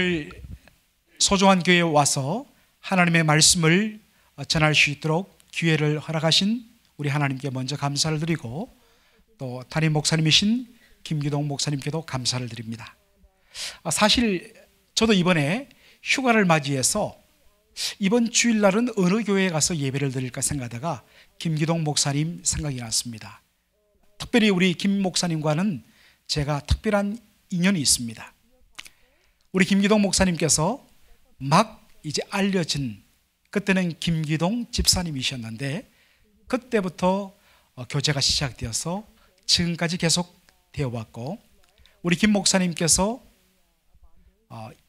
오늘 소중한 교회에 와서 하나님의 말씀을 전할 수 있도록 기회를 허락하신 우리 하나님께 먼저 감사를 드리고, 또 담임 목사님이신 김기동 목사님께도 감사를 드립니다. 사실 저도 이번에 휴가를 맞이해서 이번 주일날은 어느 교회에 가서 예배를 드릴까 생각하다가 김기동 목사님 생각이 났습니다. 특별히 우리 김 목사님과는 제가 특별한 인연이 있습니다. 우리 김기동 목사님께서 막 이제 알려진, 그때는 김기동 집사님이셨는데 그때부터 교제가 시작되어서 지금까지 계속 되어왔고, 우리 김 목사님께서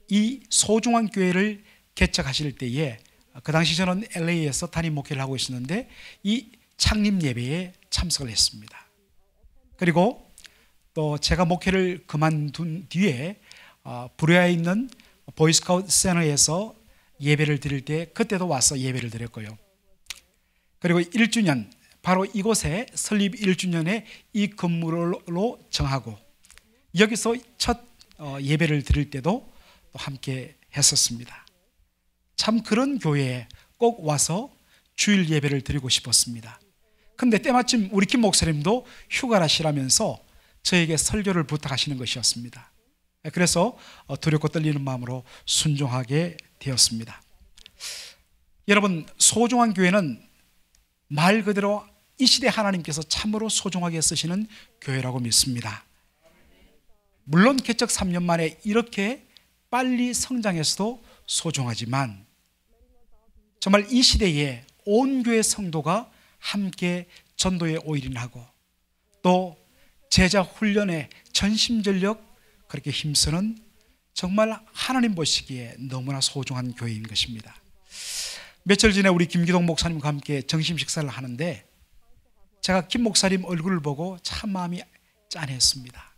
이 소중한 교회를 개척하실 때에 그 당시 저는 LA에서 담임 목회를 하고 있었는데 이 창립 예배에 참석을 했습니다. 그리고 또 제가 목회를 그만둔 뒤에 불회에 있는 보이스카우트 센터에서 예배를 드릴 때 그때도 와서 예배를 드렸고요. 그리고 1주년, 바로 이곳에 설립 1주년에 이 건물로 정하고 여기서 첫 예배를 드릴 때도 함께 했었습니다. 참 그런 교회에 꼭 와서 주일 예배를 드리고 싶었습니다. 근데 때마침 우리 김 목사님도 휴가라시라면서 저에게 설교를 부탁하시는 것이었습니다. 그래서 두렵고 떨리는 마음으로 순종하게 되었습니다. 여러분, 소중한 교회는 말 그대로 이 시대 하나님께서 참으로 소중하게 쓰시는 교회라고 믿습니다. 물론 개척 3년 만에 이렇게 빨리 성장해서도 소중하지만 정말 이 시대에 온 교회 성도가 함께 전도에 올인하고 또 제자 훈련에 전심전력 그렇게 힘쓰는 정말 하나님 보시기에 너무나 소중한 교회인 것입니다. 며칠 전에 우리 김기동 목사님과 함께 점심 식사를 하는데 제가 김 목사님 얼굴을 보고 참 마음이 짠했습니다.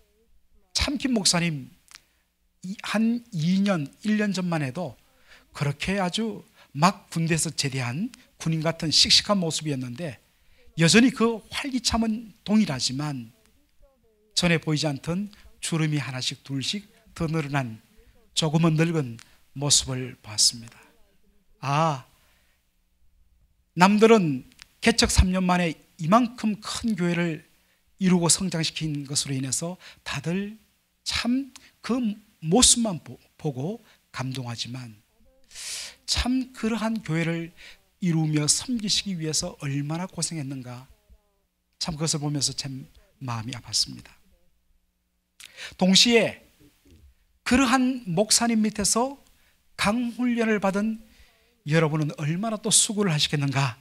참 김 목사님 한 2년, 1년 전만 해도 그렇게 아주 막 군대에서 제대한 군인 같은 씩씩한 모습이었는데 여전히 그 활기참은 동일하지만 전에 보이지 않던 주름이 하나씩 둘씩 더 늘어난 조금은 늙은 모습을 봤습니다. 남들은 개척 3년 만에 이만큼 큰 교회를 이루고 성장시킨 것으로 인해서 다들 참 그 모습만 보고 감동하지만 참 그러한 교회를 이루며 섬기시기 위해서 얼마나 고생했는가, 참 그것을 보면서 참 마음이 아팠습니다. 동시에 그러한 목사님 밑에서 강훈련을 받은 여러분은 얼마나 또 수고를 하시겠는가,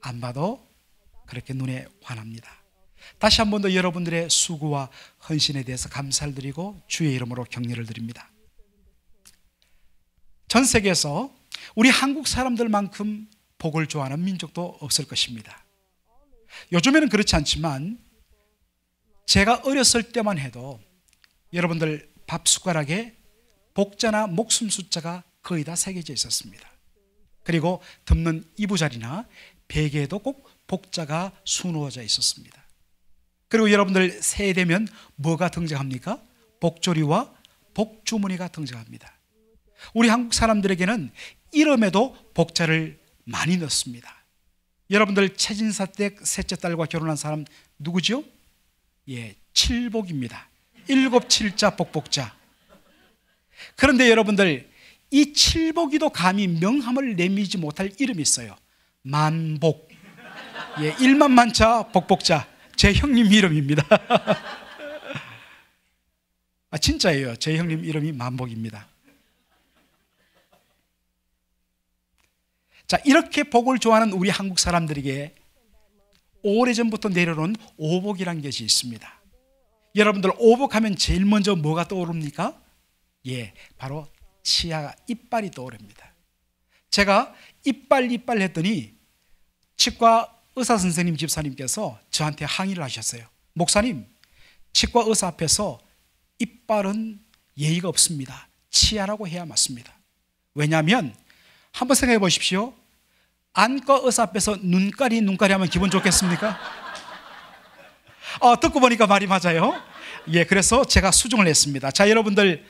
안 봐도 그렇게 눈에 환합니다. 다시 한 번 더 여러분들의 수고와 헌신에 대해서 감사를 드리고 주의 이름으로 격려를 드립니다. 전 세계에서 우리 한국 사람들만큼 복을 좋아하는 민족도 없을 것입니다. 요즘에는 그렇지 않지만 제가 어렸을 때만 해도 여러분들 밥 숟가락에 복자나 목숨 숫자가 거의 다 새겨져 있었습니다. 그리고 덮는 이부자리나 베개에도 꼭 복자가 수놓아져 있었습니다. 그리고 여러분들 새해 되면 뭐가 등장합니까? 복조리와 복주머니가 등장합니다. 우리 한국 사람들에게는 이름에도 복자를 많이 넣습니다. 여러분들 최진사 댁 셋째 딸과 결혼한 사람 누구죠? 칠복입니다. 7칠자 복복자. 그런데 여러분들 이 칠복이도 감히 명함을 내밀지 못할 이름이 있어요. 만복. 1만 만자 복복자. 제 형님 이름입니다. 진짜예요. 제 형님 이름이 만복입니다. 자, 이렇게 복을 좋아하는 우리 한국 사람들에게 오래전부터 내려놓은 오복이라는 것이 있습니다. 여러분들 오복하면 제일 먼저 뭐가 떠오릅니까? 바로 치아, 이빨이 떠오릅니다. 제가 이빨 했더니 치과 의사 선생님 집사님께서 저한테 항의를 하셨어요. 목사님, 치과 의사 앞에서 이빨은 예의가 없습니다. 치아라고 해야 맞습니다. 왜냐하면 한번 생각해 보십시오. 안과 의사 앞에서 눈깔이 하면 기분 좋겠습니까? 듣고 보니까 말이 맞아요. 그래서 제가 수정을 했습니다. 자, 여러분들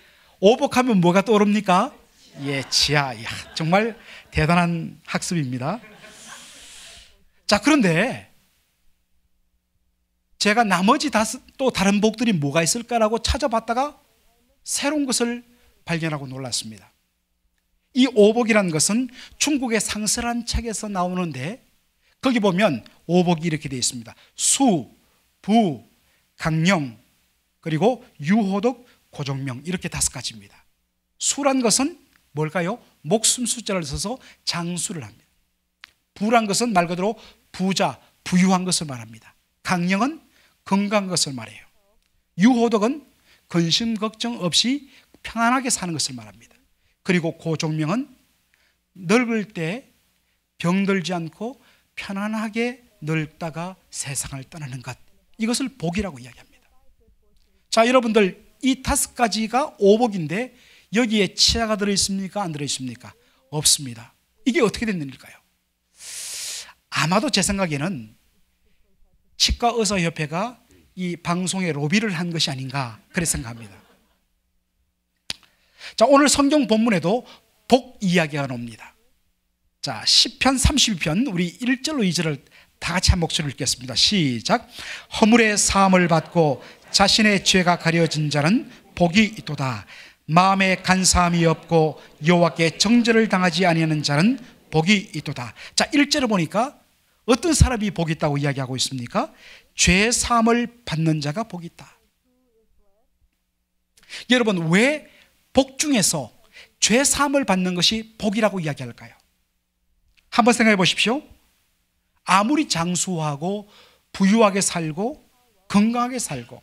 오복하면 뭐가 떠오릅니까? 예, 치아. 야, 정말 대단한 학습입니다. 자, 그런데 제가 나머지 또 다른 복들이 뭐가 있을까라고 찾아봤다가 새로운 것을 발견하고 놀랐습니다. 이 오복이라는 것은 중국의 상설한 책에서 나오는데 거기 보면 오복이 이렇게 되어 있습니다. 수, 부, 강령, 그리고 유호덕, 고종명, 이렇게 5가지입니다. 수란 것은 뭘까요? 목숨 숫자를 써서 장수를 합니다. 부란 것은 말 그대로 부자, 부유한 것을 말합니다. 강령은 건강한 것을 말해요. 유호덕은 근심 걱정 없이 평안하게 사는 것을 말합니다. 그리고 고종명은 늙을 때 병들지 않고 편안하게 늙다가 세상을 떠나는 것, 이것을 복이라고 이야기합니다. 자, 여러분들, 이 5가지가 오복인데 여기에 치아가 들어있습니까? 안 들어있습니까? 없습니다. 이게 어떻게 된 일일까요? 아마도 제 생각에는 치과의사협회가 이 방송에 로비를 한 것이 아닌가, 그렇게 생각합니다. 자, 오늘 성경 본문에도 복 이야기가 나옵니다. 자, 시편 32편 우리 1절로 2절을 다 같이 한 목소리로 읽겠습니다. 시작. 허물의 사함을 받고 자신의 죄가 가려진 자는 복이 있도다. 마음에 간사함이 없고 여호와께 정죄를 당하지 아니하는 자는 복이 있도다. 자, 1절을 보니까 어떤 사람이 복이 있다고 이야기하고 있습니까? 죄 사함을 받는 자가 복이 있다. 여러분, 왜 복 중에서 죄 사함을 받는 것이 복이라고 이야기할까요? 한번 생각해 보십시오. 아무리 장수하고 부유하게 살고 건강하게 살고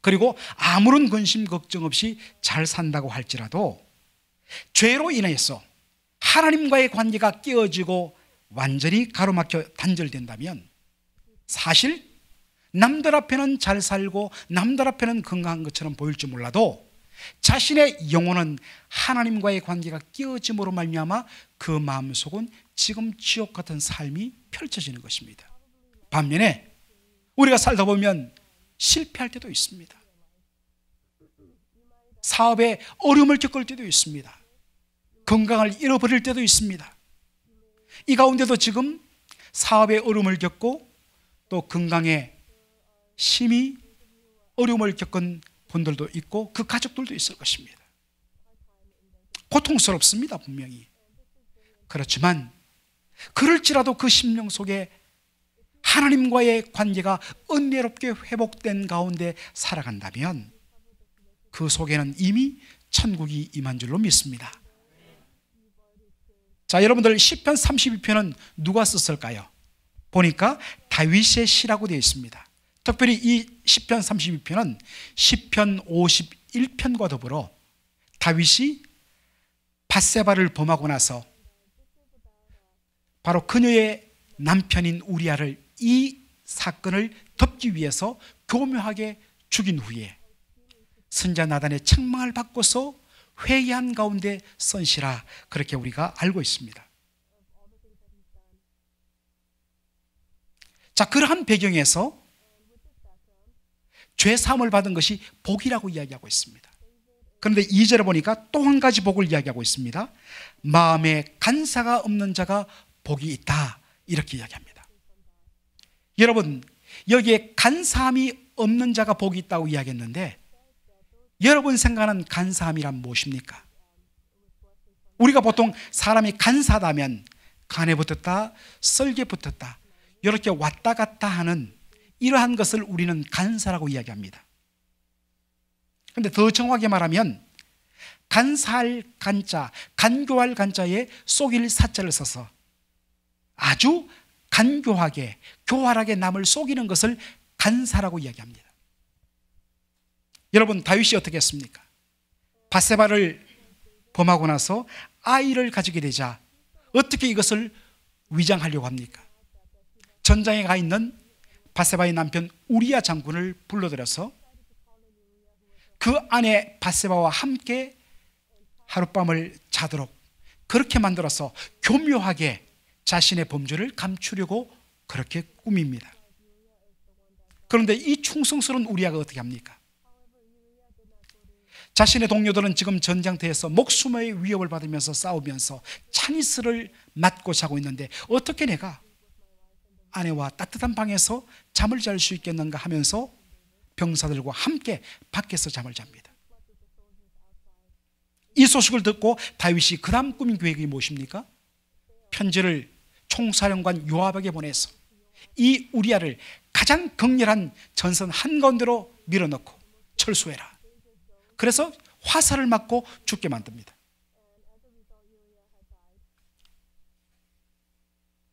그리고 아무런 근심 걱정 없이 잘 산다고 할지라도 죄로 인해서 하나님과의 관계가 깨어지고 완전히 가로막혀 단절된다면 사실 남들 앞에는 잘 살고 남들 앞에는 건강한 것처럼 보일지 몰라도 자신의 영혼은 하나님과의 관계가 깨어짐으로 말미암아 그 마음속은 지금 지옥 같은 삶이 펼쳐지는 것입니다. 반면에 우리가 살다 보면 실패할 때도 있습니다. 사업에 어려움을 겪을 때도 있습니다. 건강을 잃어버릴 때도 있습니다. 이 가운데도 지금 사업에 어려움을 겪고 또 건강에 심히 어려움을 겪은 분들도 있고 그 가족들도 있을 것입니다. 고통스럽습니다, 분명히. 그렇지만 그럴지라도 그 심령 속에 하나님과의 관계가 은혜롭게 회복된 가운데 살아간다면 그 속에는 이미 천국이 임한 줄로 믿습니다. 자, 여러분들, 시편 32편은 누가 썼을까요? 보니까 다윗의 시라고 되어 있습니다. 특별히 이 시편 32편은 시편 51편과 더불어 다윗이 밧세바를 범하고 나서 바로 그녀의 남편인 우리아를, 이 사건을 덮기 위해서 교묘하게 죽인 후에 선지자 나단의 책망을 받고서 회개한 가운데 선시라, 그렇게 우리가 알고 있습니다. 자, 그러한 배경에서 죄 사함을 받은 것이 복이라고 이야기하고 있습니다. 그런데 2절에 보니까 또 한 가지 복을 이야기하고 있습니다. 마음에 간사가 없는 자가 복이 있다, 이렇게 이야기합니다. 여러분, 여기에 간사함이 없는 자가 복이 있다고 이야기했는데 여러분 생각하는 간사함이란 무엇입니까? 우리가 보통 사람이 간사하다면 간에 붙었다, 썰게 붙었다, 이렇게 왔다 갔다 하는 이러한 것을 우리는 간사라고 이야기합니다. 그런데 더 정확하게 말하면 간사할 간자, 간교할 간자에 속일 사자를 써서 아주 간교하게, 교활하게 남을 속이는 것을 간사라고 이야기합니다. 여러분, 다윗이 어떻게 했습니까? 밧세바를 범하고 나서 아이를 가지게 되자 어떻게 이것을 위장하려고 합니까? 전장에 가 있는 밧세바의 남편 우리아 장군을 불러들여서 그 안에 밧세바와 함께 하룻밤을 자도록 그렇게 만들어서 교묘하게 자신의 범죄를 감추려고 그렇게 꾸밉니다. 그런데 이 충성스러운 우리아가 어떻게 합니까? 자신의 동료들은 지금 전장터에서 목숨의 위협을 받으면서 싸우면서 차니스를 맞고 자고 있는데 어떻게 내가 아내와 따뜻한 방에서 잠을 잘 수 있겠는가 하면서 병사들과 함께 밖에서 잠을 잡니다. 이 소식을 듣고 다윗이 그 다음 꾸민 계획이 무엇입니까? 편지를 총사령관 요압에게 보내서 이 우리아를 가장 격렬한 전선 한가운데로 밀어넣고 철수해라. 그래서 화살을 맞고 죽게 만듭니다.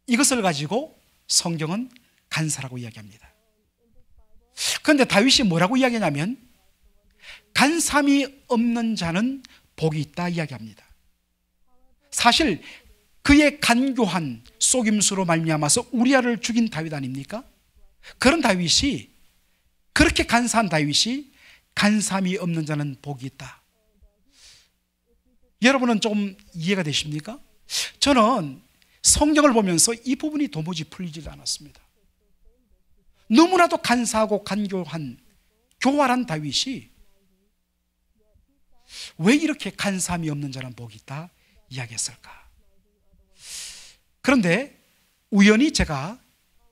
이것을 가지고 성경은 간사라고 이야기합니다. 그런데 다윗이 뭐라고 이야기하냐면 간삼이 없는 자는 복이 있다 이야기합니다. 사실 그의 간교한 속임수로 말미암아서 우리아를 죽인 다윗 아닙니까? 그런 다윗이, 그렇게 간사한 다윗이 간삼이 없는 자는 복이 있다. 여러분은 조금 이해가 되십니까? 저는 성경을 보면서 이 부분이 도무지 풀리지 않았습니다. 너무나도 간사하고 간교한 교활한 다윗이 왜 이렇게 간삼이 없는 자는 복이 있다 이야기했을까? 그런데 우연히 제가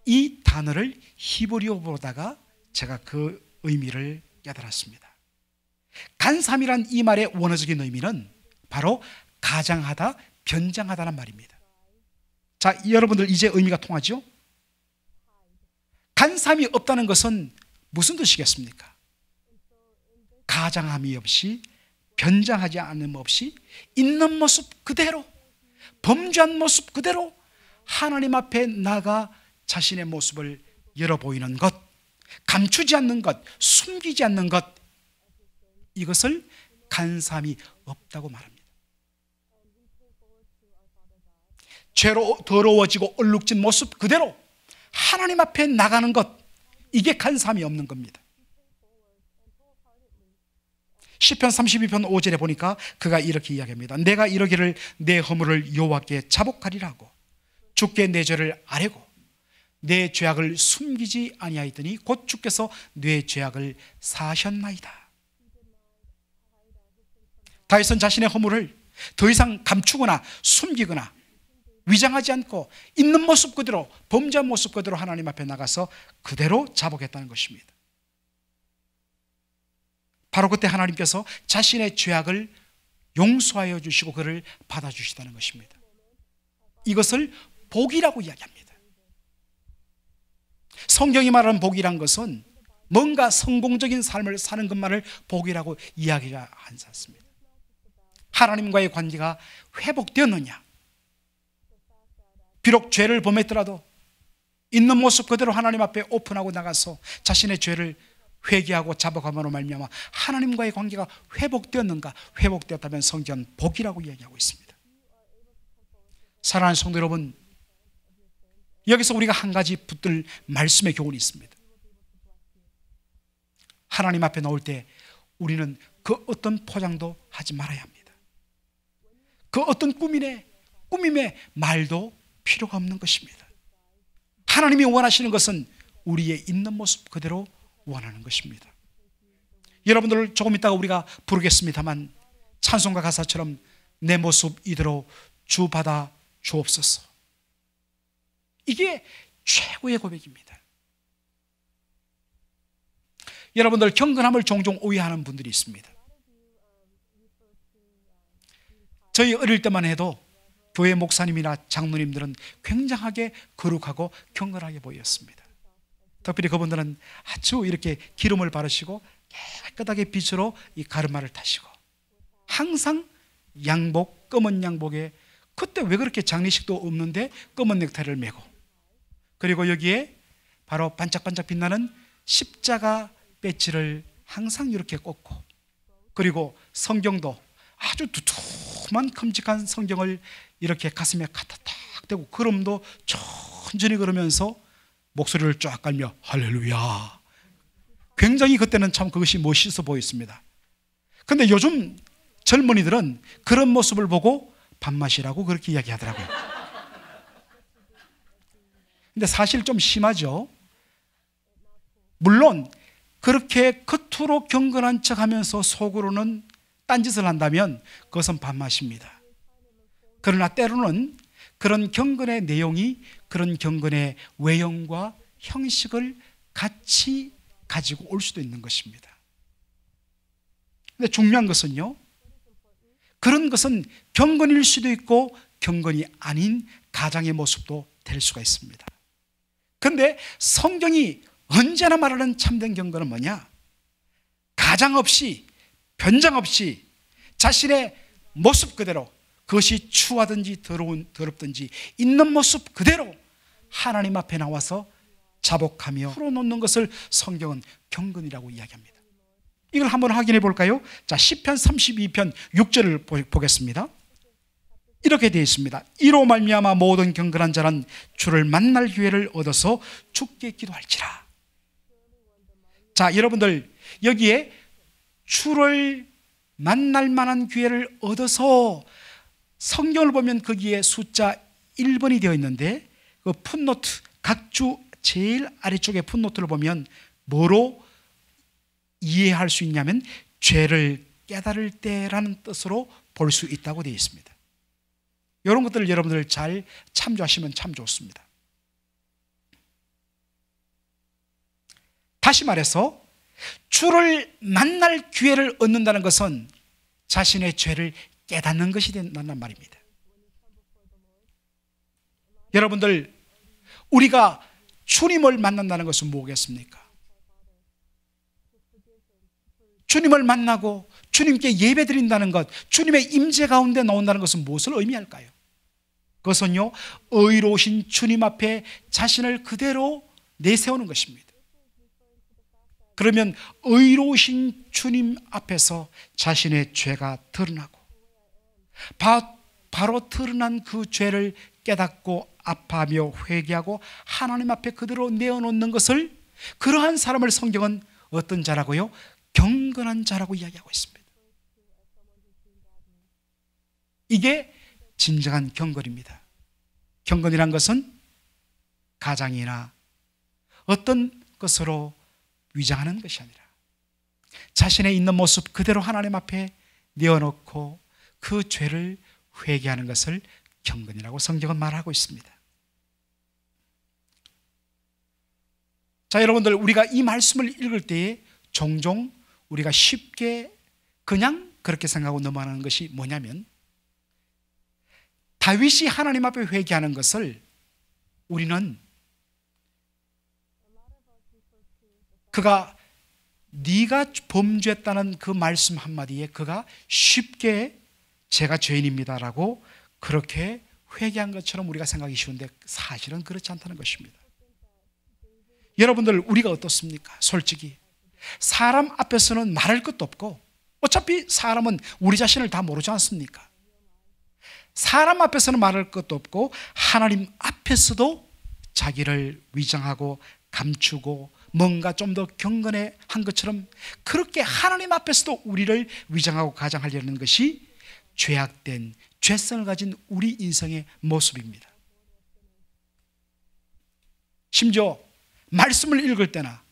이 단어를 히브리어로 보다가 제가 그 의미를 깨달았습니다. 간삼이란 이 말의 원어적인 의미는 바로 가장하다, 변장하다란 말입니다. 자, 여러분들 이제 의미가 통하죠? 간삼이 없다는 것은 무슨 뜻이겠습니까? 가장함이 없이, 변장하지 않음 없이 있는 모습 그대로, 범죄한 모습 그대로 하나님 앞에 나가 자신의 모습을 열어 보이는 것, 감추지 않는 것, 숨기지 않는 것, 이것을 간삼이 없다고 말합니다. 죄로 더러워지고 얼룩진 모습 그대로 하나님 앞에 나가는 것, 이게 간삼이 없는 겁니다. 시편 32편 5절에 보니까 그가 이렇게 이야기합니다. 내가 이러기를 내 허물을 여호와께 자복하리라고 주께 내 죄를 아뢰고 내 죄악을 숨기지 아니하였더니 곧 주께서 내 죄악을 사하셨나이다. 다윗은 자신의 허물을 더 이상 감추거나 숨기거나 위장하지 않고 있는 모습 그대로, 범죄한 모습 그대로 하나님 앞에 나가서 그대로 자복했다는 것입니다. 바로 그때 하나님께서 자신의 죄악을 용서하여 주시고 그를 받아주시다는 것입니다. 이것을 복이라고 이야기합니다. 성경이 말하는 복이란 것은 뭔가 성공적인 삶을 사는 것만을 복이라고 이야기하지 않습니다. 하나님과의 관계가 회복되었느냐, 비록 죄를 범했더라도 있는 모습 그대로 하나님 앞에 오픈하고 나가서 자신의 죄를 회개하고 자복함으로 말미암아 하나님과의 관계가 회복되었는가? 회복되었다면 성경은 복이라고 이야기하고 있습니다. 사랑하는 성도 여러분, 여기서 우리가 한 가지 붙들 말씀의 교훈이 있습니다. 하나님 앞에 나올 때 우리는 그 어떤 포장도 하지 말아야 합니다. 그 어떤 꾸밈의 말도 필요가 없는 것입니다. 하나님이 원하시는 것은 우리의 있는 모습 그대로 원하는 것입니다. 여러분들 조금 있다가 우리가 부르겠습니다만 찬송가 가사처럼 내 모습 이대로 주 받아 주옵소서. 이게 최고의 고백입니다. 여러분들 경건함을 종종 오해하는 분들이 있습니다. 저희 어릴 때만 해도 교회 목사님이나 장로님들은 굉장하게 거룩하고 경건하게 보였습니다. 특별히 그분들은 아주 이렇게 기름을 바르시고 깨끗하게 빛으로 이 가르마를 타시고 항상 양복, 검은 양복에, 그때 왜 그렇게 장례식도 없는데 검은 넥타이를 메고, 그리고 여기에 바로 반짝반짝 빛나는 십자가 배지를 항상 이렇게 꽂고, 그리고 성경도 아주 두툼한 큼직한 성경을 이렇게 가슴에 갖다 딱 대고 걸음도 천천히 걸으면서 목소리를 쫙 깔며 할렐루야. 굉장히 그때는 참 그것이 멋있어 보였습니다. 그런데 요즘 젊은이들은 그런 모습을 보고 밥맛이라고 그렇게 이야기하더라고요. 근데 사실 좀 심하죠. 물론 그렇게 겉으로 경건한 척하면서 속으로는 딴짓을 한다면 그것은 밥맛입니다. 그러나 때로는 그런 경건의 내용이 그런 경건의 외형과 형식을 같이 가지고 올 수도 있는 것입니다. 근데 중요한 것은요, 그런 것은 경건일 수도 있고 경건이 아닌 가장의 모습도 될 수가 있습니다. 그런데 성경이 언제나 말하는 참된 경건은 뭐냐? 가장 없이, 변장 없이 자신의 모습 그대로, 그것이 추하든지 더럽든지 있는 모습 그대로 하나님 앞에 나와서 자복하며 풀어놓는 것을 성경은 경건이라고 이야기합니다. 이걸 한번 확인해 볼까요? 자, 시편 32편 6절을 보겠습니다. 이렇게 되어 있습니다. 이로 말미암아 모든 경건한 자는 주를 만날 기회를 얻어서 주께 기도할지라. 자, 여러분들 여기에 주를 만날 만한 기회를 얻어서, 성경을 보면 거기에 숫자 1번이 되어 있는데 그 풋노트, 각 주 제일 아래쪽에 풋노트를 보면 뭐로 이해할 수 있냐면 죄를 깨달을 때라는 뜻으로 볼 수 있다고 되어 있습니다. 이런 것들을 여러분들 잘 참조하시면 참 좋습니다. 다시 말해서 주를 만날 기회를 얻는다는 것은 자신의 죄를 깨닫는 것이 된다는 말입니다. 여러분들, 우리가 주님을 만난다는 것은 뭐겠습니까? 주님을 만나고 주님께 예배 드린다는 것, 주님의 임재 가운데 나온다는 것은 무엇을 의미할까요? 그것은요, 의로우신 주님 앞에 자신을 그대로 내세우는 것입니다. 그러면 의로우신 주님 앞에서 자신의 죄가 드러나고 바로 드러난 그 죄를 깨닫고 아파하며 회개하고 하나님 앞에 그대로 내어놓는 것을, 그러한 사람을 성경은 어떤 자라고요? 경건한 자라고 이야기하고 있습니다. 이게 진정한 경건입니다. 경건이란 것은 가장이나 어떤 것으로 위장하는 것이 아니라 자신의 있는 모습 그대로 하나님 앞에 내어놓고 그 죄를 회개하는 것을 경건이라고 성경은 말하고 있습니다. 자, 여러분들, 우리가 이 말씀을 읽을 때에 종종 우리가 쉽게 그냥 그렇게 생각하고 넘어가는 것이 뭐냐면, 다윗이 하나님 앞에 회개하는 것을 우리는 그가 네가 범죄했다는 그 말씀 한마디에 그가 쉽게 제가 죄인입니다라고 그렇게 회개한 것처럼 우리가 생각하기 쉬운데 사실은 그렇지 않다는 것입니다. 여러분들, 우리가 어떻습니까? 솔직히 사람 앞에서는 말할 것도 없고, 어차피 사람은 우리 자신을 다 모르지 않습니까? 사람 앞에서는 말할 것도 없고 하나님 앞에서도 자기를 위장하고 감추고 뭔가 좀 더 경건해 한 것처럼 그렇게 하나님 앞에서도 우리를 위장하고 가장하려는 것이 죄악된 죄성을 가진 우리 인생의 모습입니다. 심지어 말씀을 읽을 때나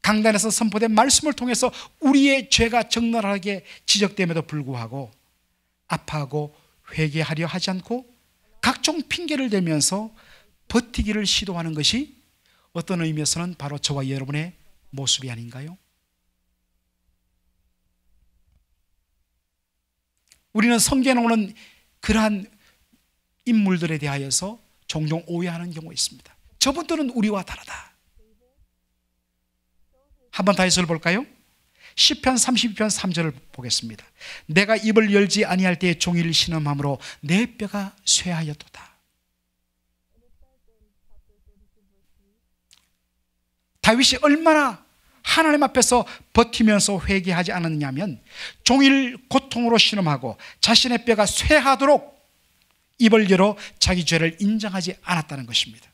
강단에서 선포된 말씀을 통해서 우리의 죄가 적나라하게 지적됨에도 불구하고 아파하고 회개하려 하지 않고 각종 핑계를 대면서 버티기를 시도하는 것이 어떤 의미에서는 바로 저와 여러분의 모습이 아닌가요? 우리는 성경에 나오는 그러한 인물들에 대하여서 종종 오해하는 경우가 있습니다. 저분들은 우리와 다르다. 한번 다시 볼까요? 시편 32편 3절을 보겠습니다. 내가 입을 열지 아니할 때에 종일 신음함으로 내 뼈가 쇠하였도다. 다윗이 얼마나 하나님 앞에서 버티면서 회개하지 않았냐면 종일 고통으로 신음하고 자신의 뼈가 쇠하도록 입을 열어 자기 죄를 인정하지 않았다는 것입니다.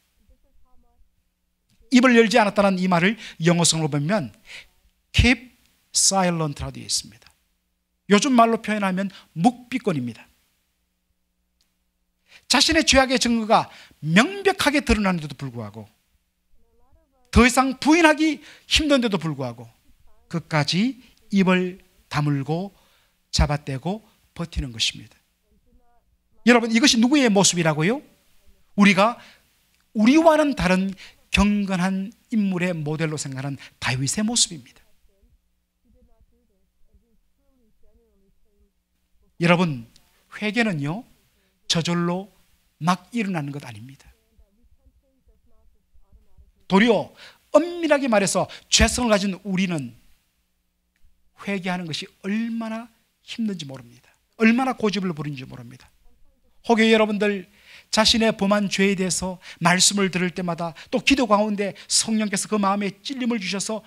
입을 열지 않았다는 이 말을 영어성으로 보면 keep silent라고 되어 있습니다. 요즘 말로 표현하면 묵비권입니다. 자신의 죄악의 증거가 명백하게 드러나는데도 불구하고, 더 이상 부인하기 힘든데도 불구하고 끝까지 입을 다물고 잡아떼고 버티는 것입니다. 여러분, 이것이 누구의 모습이라고요? 우리와는 다른 경건한 인물의 모델로 생각하는 다윗의 모습입니다. 여러분, 회개는요, 저절로 막 일어나는 것 아닙니다. 도리어 엄밀하게 말해서 죄성을 가진 우리는 회개하는 것이 얼마나 힘든지 모릅니다. 얼마나 고집을 부리는지 모릅니다. 혹여 여러분들 자신의 범한 죄에 대해서 말씀을 들을 때마다 또 기도 가운데 성령께서 그 마음에 찔림을 주셔서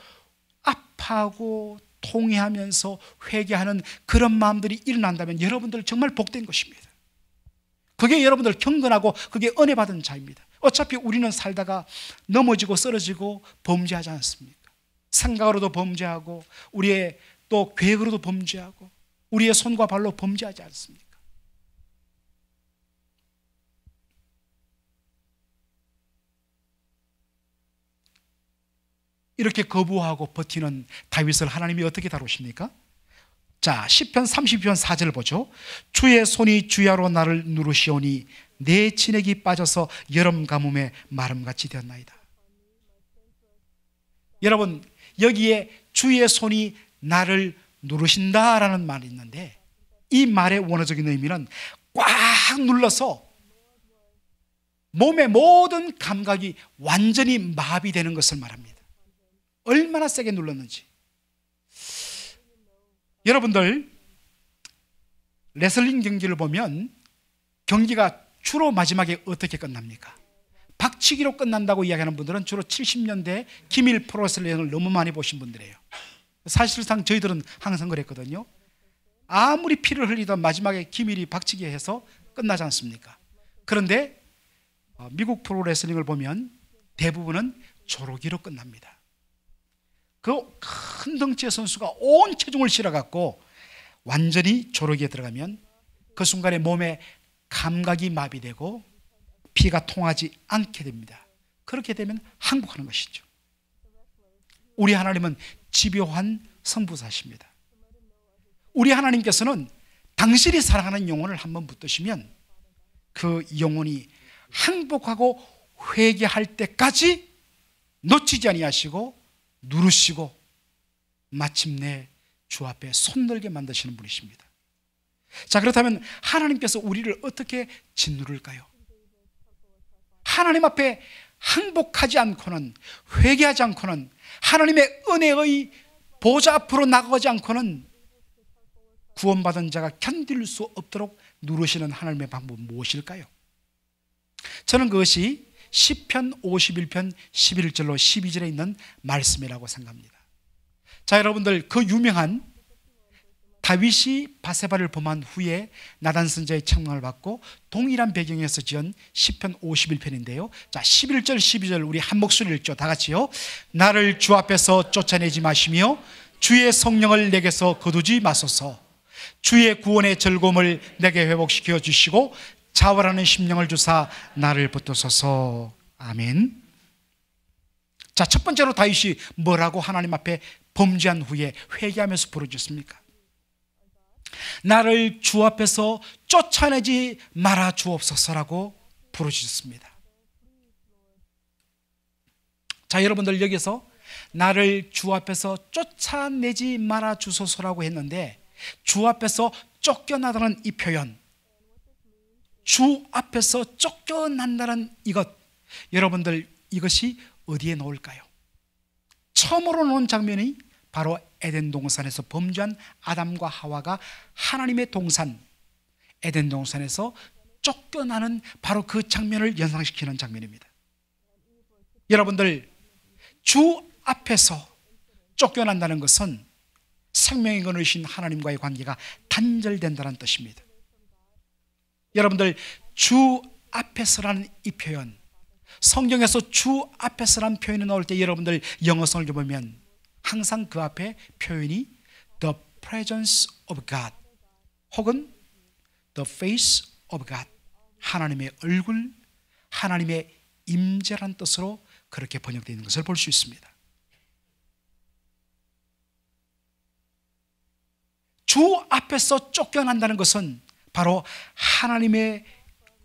아파하고 통회하면서 회개하는 그런 마음들이 일어난다면 여러분들 정말 복된 것입니다. 그게 여러분들 경건하고 그게 은혜 받은 자입니다. 어차피 우리는 살다가 넘어지고 쓰러지고 범죄하지 않습니까? 생각으로도 범죄하고 우리의 또 계획으로도 범죄하고 우리의 손과 발로 범죄하지 않습니까? 이렇게 거부하고 버티는 다윗을 하나님이 어떻게 다루십니까? 자, 시편 30편 4절 보죠. 주의 손이 주야로 나를 누르시오니 내 진액이 빠져서 여름 가뭄에 마름같이 되었나이다. 여러분, 여기에 주의 손이 나를 누르신다라는 말이 있는데 이 말의 원어적인 의미는 꽉 눌러서 몸의 모든 감각이 완전히 마비되는 것을 말합니다. 얼마나 세게 눌렀는지. 여러분들 레슬링 경기를 보면 경기가 주로 마지막에 어떻게 끝납니까? 박치기로 끝난다고 이야기하는 분들은 주로 70년대 기밀 프로레슬링을 너무 많이 보신 분들이에요. 사실상 저희들은 항상 그랬거든요. 아무리 피를 흘리던 마지막에 기밀이 박치기 해서 끝나지 않습니까? 그런데 미국 프로레슬링을 보면 대부분은 조르기로 끝납니다. 그 큰 덩치의 선수가 온 체중을 실어갖고 완전히 조르기에 들어가면 그 순간에 몸에 감각이 마비되고 피가 통하지 않게 됩니다. 그렇게 되면 항복하는 것이죠. 우리 하나님은 집요한 성부사십니다. 우리 하나님께서는 당신이 사랑하는 영혼을 한번 붙드시면 그 영혼이 항복하고 회개할 때까지 놓치지 아니하시고 누르시고 마침내 주 앞에 손들게 만드시는 분이십니다. 자, 그렇다면 하나님께서 우리를 어떻게 짓누를까요? 하나님 앞에 항복하지 않고는, 회개하지 않고는, 하나님의 은혜의 보좌 앞으로 나가지 않고는 구원받은 자가 견딜 수 없도록 누르시는 하나님의 방법은 무엇일까요? 저는 그것이 시편 51편 11절로 12절에 있는 말씀이라고 생각합니다. 자, 여러분들, 그 유명한 다윗이 바세바를 범한 후에 나단 선지자의 책망을 받고 동일한 배경에서 지은 시편 51편인데요. 자, 11절 12절 우리 한 목소리를 읽죠. 다 같이요. 나를 주 앞에서 쫓아내지 마시며 주의 성령을 내게서 거두지 마소서. 주의 구원의 즐거움을 내게 회복시켜 주시고 자활하는 심령을 주사 나를 붙드소서. 아멘. 자, 첫 번째로 다윗이 뭐라고 하나님 앞에 범죄한 후에 회개하면서 부르짖습니까? 나를 주 앞에서 쫓아내지 말아 주옵소서라고 부르짖습니다. 자, 여러분들, 여기서 나를 주 앞에서 쫓아내지 말아 주소서라고 했는데 주 앞에서 쫓겨나다는 이 표현, 주 앞에서 쫓겨난다는 이것, 여러분들 이것이 어디에 놓을까요? 처음으로 놓은 장면이 바로 에덴 동산에서 범죄한 아담과 하와가 하나님의 동산 에덴 동산에서 쫓겨나는 바로 그 장면을 연상시키는 장면입니다. 여러분들, 주 앞에서 쫓겨난다는 것은 생명의 근원이신 하나님과의 관계가 단절된다는 뜻입니다. 여러분들, 주 앞에서라는 이 표현, 성경에서 주 앞에서라는 표현이 나올 때 여러분들 영어성을 보면 항상 그 앞에 표현이 the presence of God 혹은 the face of God, 하나님의 얼굴, 하나님의 임재란 뜻으로 그렇게 번역되어 있는 것을 볼 수 있습니다. 주 앞에서 쫓겨난다는 것은 바로 하나님의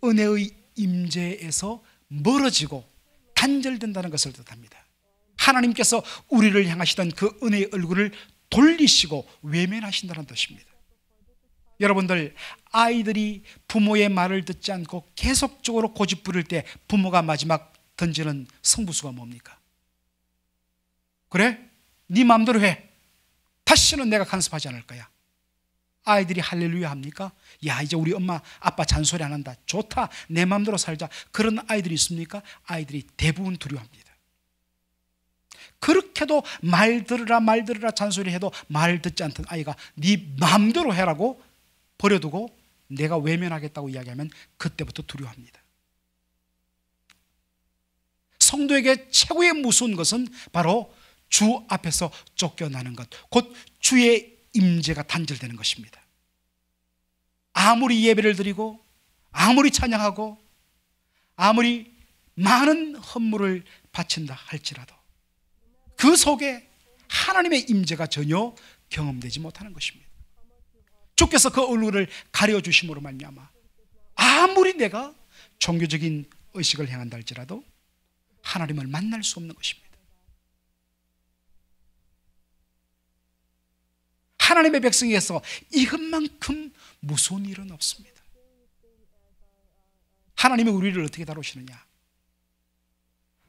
은혜의 임재에서 멀어지고 단절된다는 것을 뜻합니다. 하나님께서 우리를 향하시던 그 은혜의 얼굴을 돌리시고 외면하신다는 뜻입니다. 여러분들, 아이들이 부모의 말을 듣지 않고 계속적으로 고집 부릴 때 부모가 마지막 던지는 성부수가 뭡니까? 그래? 네 마음대로 해. 다시는 내가 간섭하지 않을 거야. 아이들이 할렐루야 합니까? 야, 이제 우리 엄마 아빠 잔소리 안 한다. 좋다. 내 마음대로 살자. 그런 아이들이 있습니까? 아이들이 대부분 두려워합니다. 그렇게도 말 들으라 잔소리해도 말 듣지 않던 아이가 네 마음대로 해라고 버려두고 내가 외면하겠다고 이야기하면 그때부터 두려워합니다. 성도에게 최고의 무서운 것은 바로 주 앞에서 쫓겨나는 것, 곧 주의 임재가 단절되는 것입니다. 아무리 예배를 드리고 아무리 찬양하고 아무리 많은 헌물을 바친다 할지라도 그 속에 하나님의 임재가 전혀 경험되지 못하는 것입니다. 주께서 그 얼굴을 가려주심으로 말미암아 아무리 내가 종교적인 의식을 행한다 할지라도 하나님을 만날 수 없는 것입니다. 하나님의 백성에게서 이것만큼 무서운 일은 없습니다. 하나님이 우리를 어떻게 다루시느냐?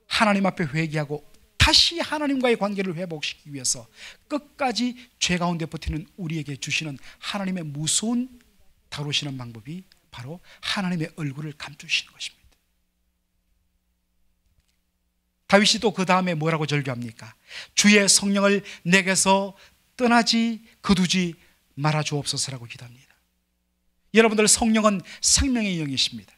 하나님 앞에 회개하고 다시 하나님과의 관계를 회복시키기 위해서 끝까지 죄 가운데 버티는 우리에게 주시는 하나님의 무서운 다루시는 방법이 바로 하나님의 얼굴을 감추시는 것입니다. 다윗이 또 그 다음에 뭐라고 절규합니까? 주의 성령을 내게서 떠나지 거두지 말아 주옵소서라고 기도합니다. 여러분들, 성령은 생명의 영이십니다.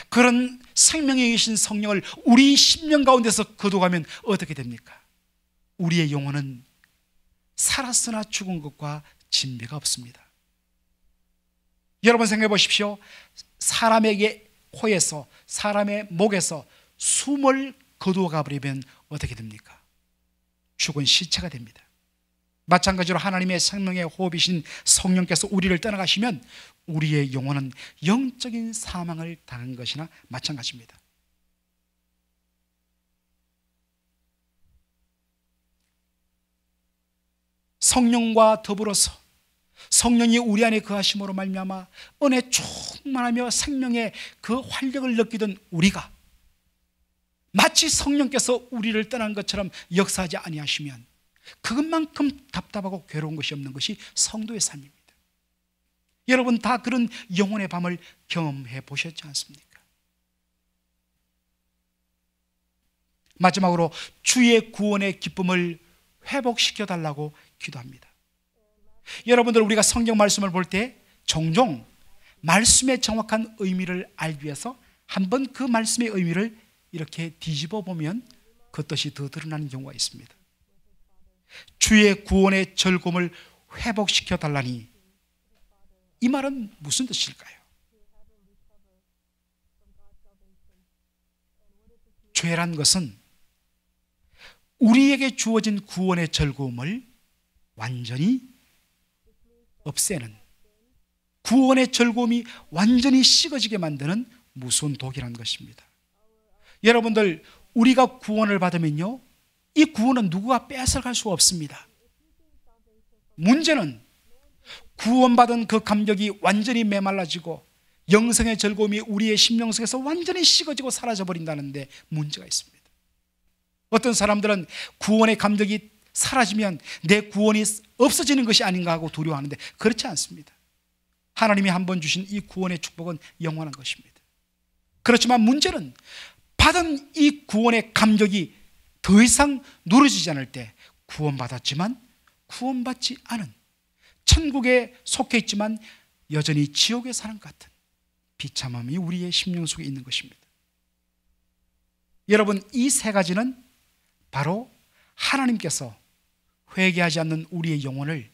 그런 생명의 영이신 성령을 우리 심령 가운데서 거둬가면 어떻게 됩니까? 우리의 영혼은 살았으나 죽은 것과 진배가 없습니다. 여러분 생각해 보십시오. 사람에게 코에서, 사람의 목에서 숨을 거두어가 버리면 어떻게 됩니까? 죽은 시체가 됩니다. 마찬가지로 하나님의 생명의 호흡이신 성령께서 우리를 떠나가시면 우리의 영혼은 영적인 사망을 당한 것이나 마찬가지입니다. 성령과 더불어서 성령이 우리 안에 거하심으로 말미암아 은혜 충만하며 생명의 그 활력을 느끼던 우리가 마치 성령께서 우리를 떠난 것처럼 역사하지 아니하시면 그것만큼 답답하고 괴로운 것이 없는 것이 성도의 삶입니다. 여러분 다 그런 영혼의 밤을 경험해 보셨지 않습니까? 마지막으로 주의 구원의 기쁨을 회복시켜 달라고 기도합니다. 여러분들, 우리가 성경 말씀을 볼 때 종종 말씀의 정확한 의미를 알기 위해서 한번 그 말씀의 의미를 이렇게 뒤집어 보면 그 뜻이 더 드러나는 경우가 있습니다. 주의 구원의 즐거움을 회복시켜 달라니, 이 말은 무슨 뜻일까요? 죄란 것은 우리에게 주어진 구원의 즐거움을 완전히 없애는, 구원의 즐거움이 완전히 식어지게 만드는 무서운 독이라는 것입니다. 여러분들, 우리가 구원을 받으면요, 이 구원은 누구가 뺏어갈 수 없습니다. 문제는 구원받은 그 감격이 완전히 메말라지고 영생의 즐거움이 우리의 심령 속에서 완전히 식어지고 사라져버린다는데 문제가 있습니다. 어떤 사람들은 구원의 감격이 사라지면 내 구원이 없어지는 것이 아닌가 하고 두려워하는데 그렇지 않습니다. 하나님이 한번 주신 이 구원의 축복은 영원한 것입니다. 그렇지만 문제는 받은 이 구원의 감격이 더 이상 누려지지 않을 때 구원받았지만 구원받지 않은, 천국에 속해 있지만 여전히 지옥에 사는 것 같은 비참함이 우리의 심령 속에 있는 것입니다. 여러분, 이 세 가지는 바로 하나님께서 회개하지 않는 우리의 영혼을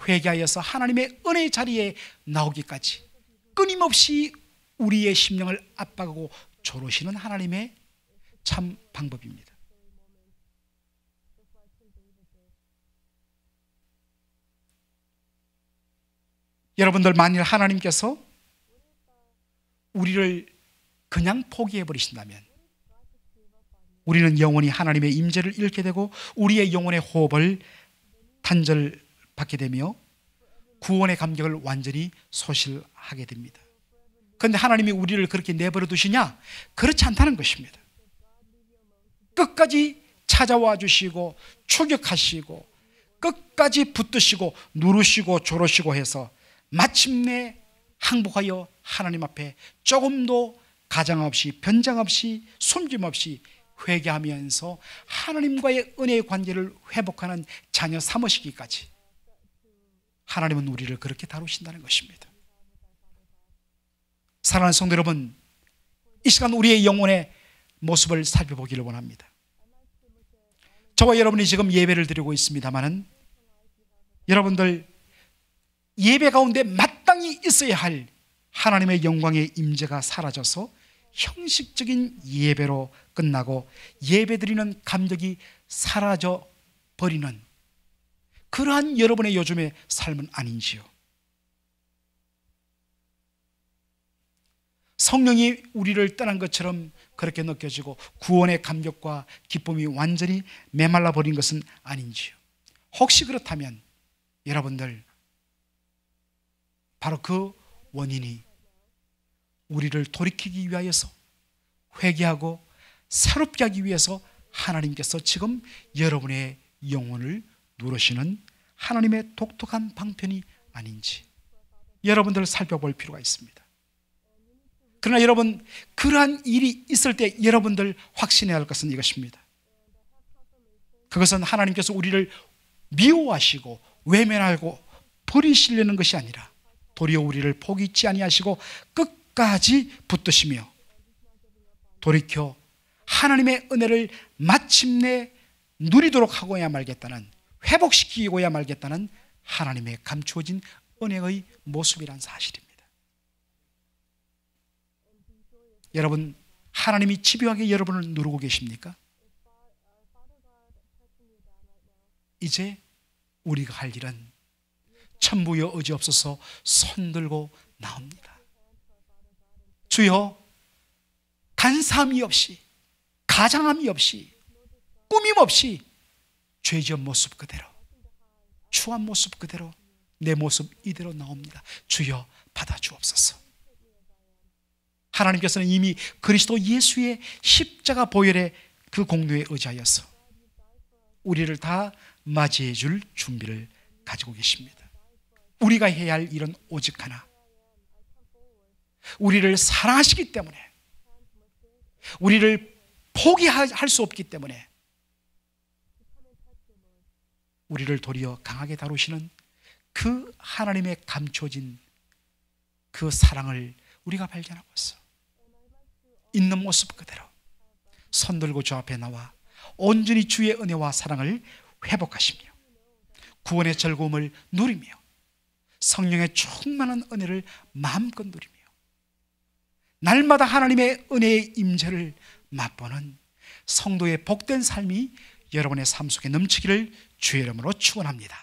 회개하여서 하나님의 은혜의 자리에 나오기까지 끊임없이 우리의 심령을 압박하고 조르시는 하나님의 참 방법입니다. 여러분들, 만일 하나님께서 우리를 그냥 포기해 버리신다면 우리는 영원히 하나님의 임재를 잃게 되고 우리의 영혼의 호흡을 단절받게 되며 구원의 감격을 완전히 소실하게 됩니다. 그런데 하나님이 우리를 그렇게 내버려 두시냐? 그렇지 않다는 것입니다. 끝까지 찾아와 주시고 추격하시고 끝까지 붙드시고 누르시고 조르시고 해서 마침내 항복하여 하나님 앞에 조금도 가장 없이 변장 없이 숨김 없이 회개하면서 하나님과의 은혜의 관계를 회복하는 자녀 삼으시기까지 하나님은 우리를 그렇게 다루신다는 것입니다. 사랑하는 성도 여러분, 이 시간 우리의 영혼의 모습을 살펴보기를 원합니다. 저와 여러분이 지금 예배를 드리고 있습니다마는 여러분들 예배 가운데 마땅히 있어야 할 하나님의 영광의 임재가 사라져서 형식적인 예배로 끝나고 예배드리는 감격이 사라져 버리는 그러한 여러분의 요즘의 삶은 아닌지요? 성령이 우리를 떠난 것처럼 그렇게 느껴지고 구원의 감격과 기쁨이 완전히 메말라 버린 것은 아닌지요? 혹시 그렇다면 여러분들, 바로 그 원인이 우리를 돌이키기 위하여서 회개하고 새롭게 하기 위해서 하나님께서 지금 여러분의 영혼을 누르시는 하나님의 독특한 방편이 아닌지 여러분들을 살펴볼 필요가 있습니다. 그러나 여러분, 그러한 일이 있을 때 여러분들 확신해야 할 것은 이것입니다. 그것은 하나님께서 우리를 미워하시고 외면하고 버리시려는 것이 아니라 도리어 우리를 포기치 아니하시고 끝까지 붙드시며 돌이켜 하나님의 은혜를 마침내 누리도록 하고야 말겠다는, 회복시키고야 말겠다는 하나님의 감추어진 은혜의 모습이란 사실입니다. 여러분, 하나님이 집요하게 여러분을 누르고 계십니까? 이제 우리가 할 일은 천부여 의지없어서 손들고 나옵니다. 주여, 간사함이 없이, 가장함이 없이, 꾸밈 없이 죄지은 모습 그대로, 추한 모습 그대로, 내 모습 이대로 나옵니다. 주여, 받아주옵소서. 하나님께서는 이미 그리스도 예수의 십자가 보혈의 그 공로에 의지하여서 우리를 다 맞이해 줄 준비를 가지고 계십니다. 우리가 해야 할 일은 오직 하나, 우리를 사랑하시기 때문에, 우리를 포기할 수 없기 때문에 우리를 도리어 강하게 다루시는 그 하나님의 감춰진 그 사랑을 우리가 발견하고서 있는 모습 그대로 손들고 주 앞에 나와 온전히 주의 은혜와 사랑을 회복하시며 구원의 즐거움을 누리며 성령의 충만한 은혜를 마음껏 누리며 날마다 하나님의 은혜의 임재를 맛보는 성도의 복된 삶이 여러분의 삶 속에 넘치기를 주의 이름으로 축원합니다.